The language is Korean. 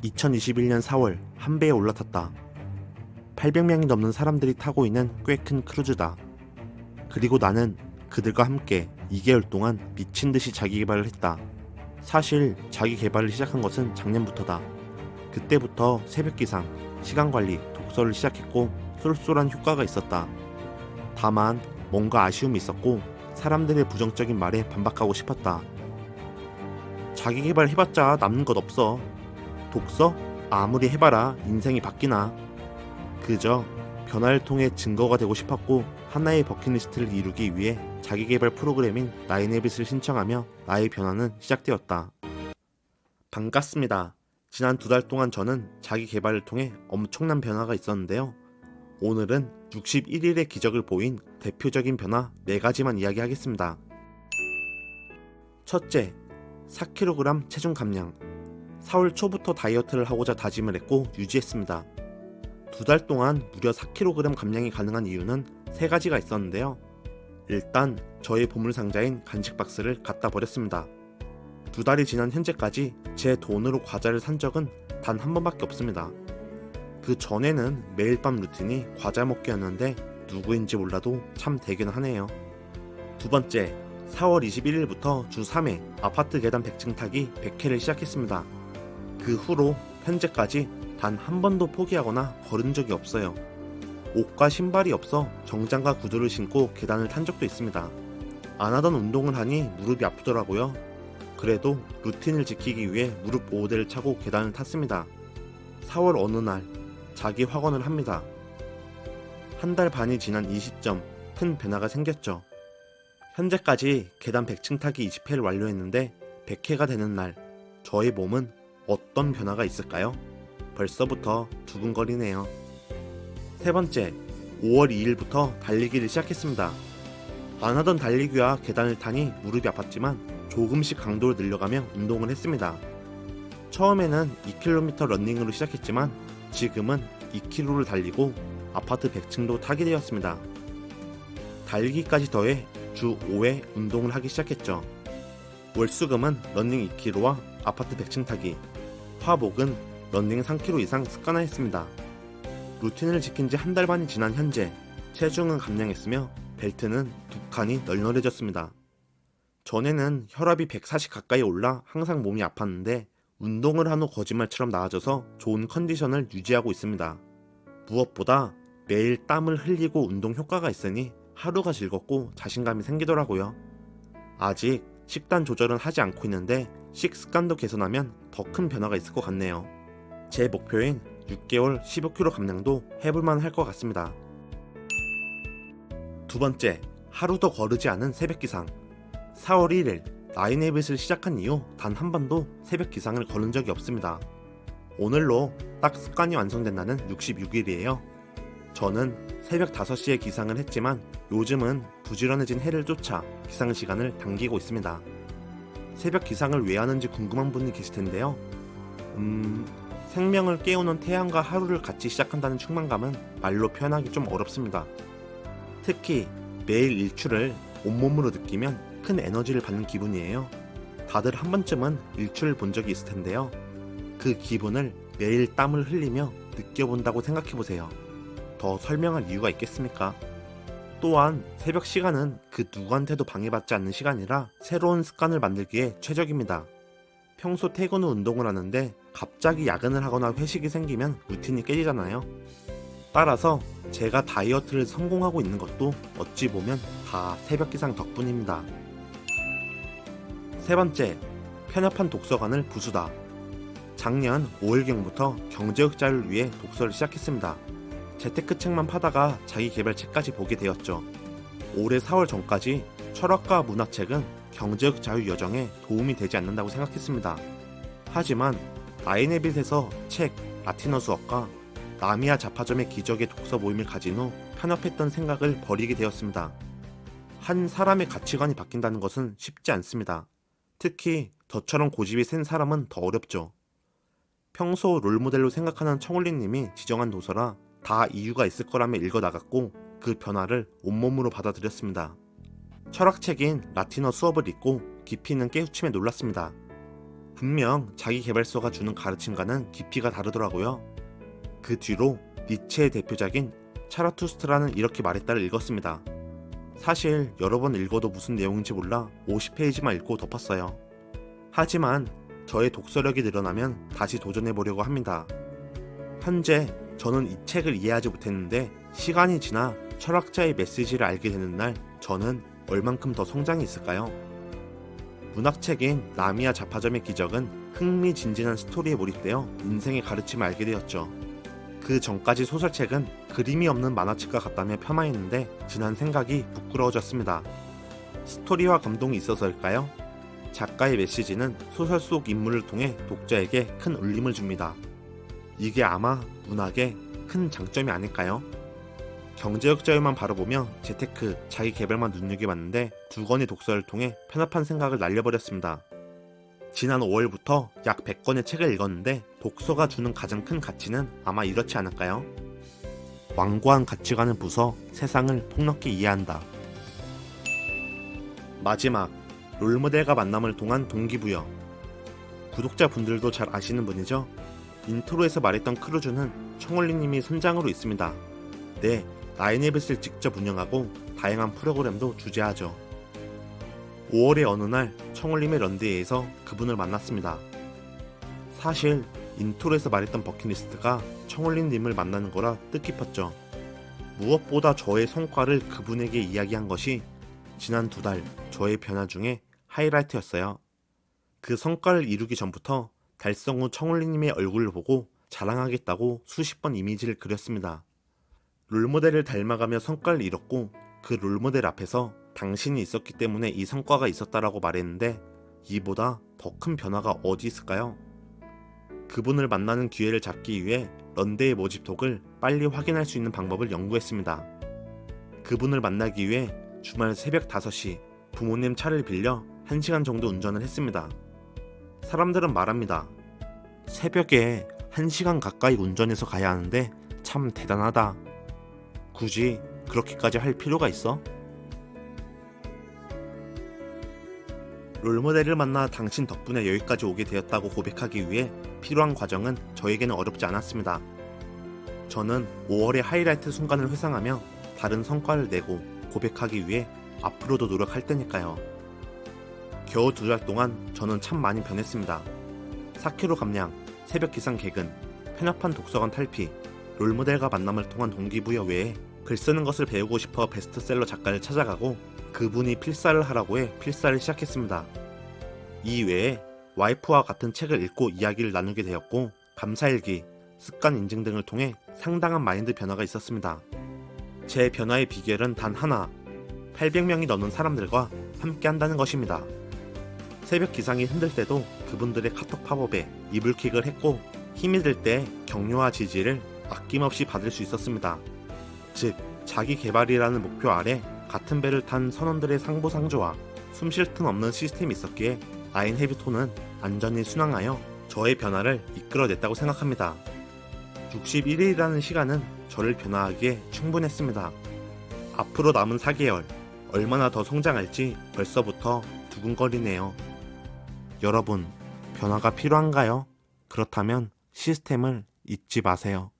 2021년 4월 한 배에 올라탔다. 800명이 넘는 사람들이 타고 있는 꽤 큰 크루즈다. 그리고 나는 그들과 함께 2개월 동안 미친 듯이 자기 개발을 했다. 사실 자기 개발을 시작한 것은 작년부터다. 그때부터 새벽 기상, 시간 관리, 독서를 시작했고 쏠쏠한 효과가 있었다. 다만 뭔가 아쉬움이 있었고 사람들의 부정적인 말에 반박하고 싶었다. 자기 개발 해봤자 남는 것 없어. 독서? 아무리 해봐라 인생이 바뀌나. 그저 변화를 통해 증거가 되고 싶었고 하나의 버킷리스트를 이루기 위해 자기개발 프로그램인 나인해빗을 신청하며 나의 변화는 시작되었다. 반갑습니다. 지난 2달 동안 저는 자기개발을 통해 엄청난 변화가 있었는데요. 오늘은 61일의 기적을 보인 대표적인 변화 4가지만 이야기하겠습니다. 첫째, 4kg 체중 감량. 4월 초부터 다이어트를 하고자 다짐을 했고 유지했습니다. 2달 동안 무려 4kg 감량이 가능한 이유는 3가지가 있었는데요. 일단 저의 보물상자인 간식 박스를 갖다 버렸습니다. 2달이 지난 현재까지 제 돈으로 과자를 산 적은 단 한 번밖에 없습니다. 그 전에는 매일 밤 루틴이 과자 먹기였는데 누구인지 몰라도 참 되긴 하네요. 두 번째, 4월 21일부터 주 3회 아파트 계단 100층 타기 100회를 시작했습니다. 그 후로 현재까지 단 한 번도 포기하거나 걸은 적이 없어요. 옷과 신발이 없어 정장과 구두를 신고 계단을 탄 적도 있습니다. 안 하던 운동을 하니 무릎이 아프더라고요. 그래도 루틴을 지키기 위해 무릎 보호대를 차고 계단을 탔습니다. 4월 어느 날 자기 확언을 합니다. 한 달 반이 지난 이 시점 큰 변화가 생겼죠. 현재까지 계단 100층 타기 20회를 완료했는데 100회가 되는 날 저의 몸은 어떤 변화가 있을까요? 벌써부터 두근거리네요. 세 번째, 5월 2일부터 달리기를 시작했습니다. 안 하던 달리기와 계단을 타니 무릎이 아팠지만 조금씩 강도를 늘려가며 운동을 했습니다. 처음에는 2km 러닝으로 시작했지만 지금은 2km를 달리고 아파트 100층도 타게 되었습니다. 달리기까지 더해 주 5회 운동을 하기 시작했죠. 월수금은 러닝 2km와 아파트 100층 타기, 화목은 러닝 3km 이상 습관화했습니다. 루틴을 지킨 지 한 달 반이 지난 현재 체중은 감량했으며 벨트는 2칸이 널널해졌습니다. 전에는 혈압이 140 가까이 올라 항상 몸이 아팠는데 운동을 한 후 거짓말처럼 나아져서 좋은 컨디션을 유지하고 있습니다. 무엇보다 매일 땀을 흘리고 운동 효과가 있으니 하루가 즐겁고 자신감이 생기더라고요. 아직 식단 조절은 하지 않고 있는데 식습관도 개선하면 더 큰 변화가 있을 것 같네요. 제 목표인 6개월 15kg 감량도 해볼만 할 것 같습니다. 두 번째, 하루 더 거르지 않은 새벽 기상. 4월 1일 나인해빗을 시작한 이후 단 한 번도 새벽 기상을 거른 적이 없습니다. 오늘로 딱 습관이 완성된다는 66일이에요. 저는 새벽 5시에 기상을 했지만 요즘은 부지런해진 해를 쫓아 기상 시간을 당기고 있습니다. 새벽 기상을 왜 하는지 궁금한 분이 계실 텐데요. 생명을 깨우는 태양과 하루를 같이 시작한다는 충만감은 말로 표현하기 좀 어렵습니다. 특히 매일 일출을 온몸으로 느끼면 큰 에너지를 받는 기분이에요. 다들 한 번쯤은 일출을 본 적이 있을 텐데요. 그 기분을 매일 땀을 흘리며 느껴본다고 생각해보세요. 더 설명할 이유가 있겠습니까? 또한 새벽 시간은 그 누구한테도 방해받지 않는 시간이라 새로운 습관을 만들기에 최적입니다. 평소 퇴근 후 운동을 하는데 갑자기 야근을 하거나 회식이 생기면 루틴이 깨지잖아요. 따라서 제가 다이어트를 성공하고 있는 것도 어찌 보면 다 새벽 기상 덕분입니다. 세 번째, 편협한 독서관을 부수다. 작년 5월경부터 경제학자를 위해 독서를 시작했습니다. 재테크 책만 파다가 자기 개발 책까지 보게 되었죠. 올해 4월 전까지 철학과 문화책은 경제학 자유 여정에 도움이 되지 않는다고 생각했습니다. 하지만 나인해빗에서 책, 라틴어 수업과 나미야 자파점의 기적의 독서 모임을 가진 후 편협했던 생각을 버리게 되었습니다. 한 사람의 가치관이 바뀐다는 것은 쉽지 않습니다. 특히 저처럼 고집이 센 사람은 더 어렵죠. 평소 롤모델로 생각하는 청울리님이 지정한 도서라 다 이유가 있을 거라며 읽어나갔고 그 변화를 온몸으로 받아들였습니다. 철학책인 라틴어 수업을 읽고 깊이 있는 깨우침에 놀랐습니다. 분명 자기 개발서가 주는 가르침과는 깊이가 다르더라고요. 그 뒤로 니체의 대표작인 차라투스트라는 이렇게 말했다를 읽었습니다. 사실 여러 번 읽어도 무슨 내용인지 몰라 50페이지만 읽고 덮었어요. 하지만 저의 독서력이 늘어나면 다시 도전해보려고 합니다. 현재 저는 이 책을 이해하지 못했는데 시간이 지나 철학자의 메시지를 알게 되는 날 저는 얼만큼 더 성장이 있을까요? 문학책인 나미야 잡화점의 기적은 흥미진진한 스토리에 몰입되어 인생의 가르침을 알게 되었죠. 그 전까지 소설책은 그림이 없는 만화책과 같다며 폄하했는데 지난 생각이 부끄러워졌습니다. 스토리와 감동이 있어서일까요? 작가의 메시지는 소설 속 인물을 통해 독자에게 큰 울림을 줍니다. 이게 아마 문학의 큰 장점이 아닐까요? 경제학 자유만 바라보며 재테크, 자기 개발만 눈여겨봤는데 두 권의 독서를 통해 편협한 생각을 날려버렸습니다. 지난 5월부터 약 100권의 책을 읽었는데 독서가 주는 가장 큰 가치는 아마 이렇지 않을까요? 완고한 가치관을 부숴 세상을 폭넓게 이해한다. 마지막, 롤모델과 만남을 통한 동기부여. 구독자분들도 잘 아시는 분이죠? 인트로에서 말했던 크루즈는 청올리님이 선장으로 있습니다. 네, 나인앱을 직접 운영하고 다양한 프로그램도 주재하죠. 5월의 어느 날 청올림의 런드웨이에서 그분을 만났습니다. 사실 인트로에서 말했던 버킷리스트가 청올림님을 만나는 거라 뜻깊었죠. 무엇보다 저의 성과를 그분에게 이야기한 것이 지난 2달 저의 변화 중에 하이라이트였어요. 그 성과를 이루기 전부터 달성 후 청올림님의 얼굴을 보고 자랑하겠다고 수십 번 이미지를 그렸습니다. 롤모델을 닮아가며 성과를 이뤘고 그 롤모델 앞에서 당신이 있었기 때문에 이 성과가 있었다라고 말했는데 이보다 더 큰 변화가 어디 있을까요? 그분을 만나는 기회를 잡기 위해 런데의 모집톡을 빨리 확인할 수 있는 방법을 연구했습니다. 그분을 만나기 위해 주말 새벽 5시 부모님 차를 빌려 1시간 정도 운전을 했습니다. 사람들은 말합니다. 새벽에 1시간 가까이 운전해서 가야 하는데 참 대단하다. 굳이 그렇게까지 할 필요가 있어? 롤모델을 만나 당신 덕분에 여기까지 오게 되었다고 고백하기 위해 필요한 과정은 저에게는 어렵지 않았습니다. 저는 5월의 하이라이트 순간을 회상하며 다른 성과를 내고 고백하기 위해 앞으로도 노력할 테니까요. 겨우 2달 동안 저는 참 많이 변했습니다. 4kg 감량, 새벽 기상 개근, 편협한 독서관 탈피, 롤모델과 만남을 통한 동기부여 외에 글 쓰는 것을 배우고 싶어 베스트셀러 작가를 찾아가고 그분이 필사를 하라고 해 필사를 시작했습니다. 이 외에 와이프와 같은 책을 읽고 이야기를 나누게 되었고 감사일기, 습관 인증 등을 통해 상당한 마인드 변화가 있었습니다. 제 변화의 비결은 단 하나, 800명이 넘는 사람들과 함께 한다는 것입니다. 새벽 기상이 힘들 때도 그분들의 카톡 팝업에 이불킥을 했고 힘이 들 때 격려와 지지를 아낌없이 받을 수 있었습니다. 즉, 자기 개발이라는 목표 아래 같은 배를 탄 선원들의 상부상조와 숨쉴 틈 없는 시스템이 있었기에 나인헤비톤은 안전히 순항하여 저의 변화를 이끌어냈다고 생각합니다. 61일이라는 시간은 저를 변화하기에 충분했습니다. 앞으로 남은 4개월, 얼마나 더 성장할지 벌써부터 두근거리네요. 여러분, 변화가 필요한가요? 그렇다면 시스템을 잊지 마세요.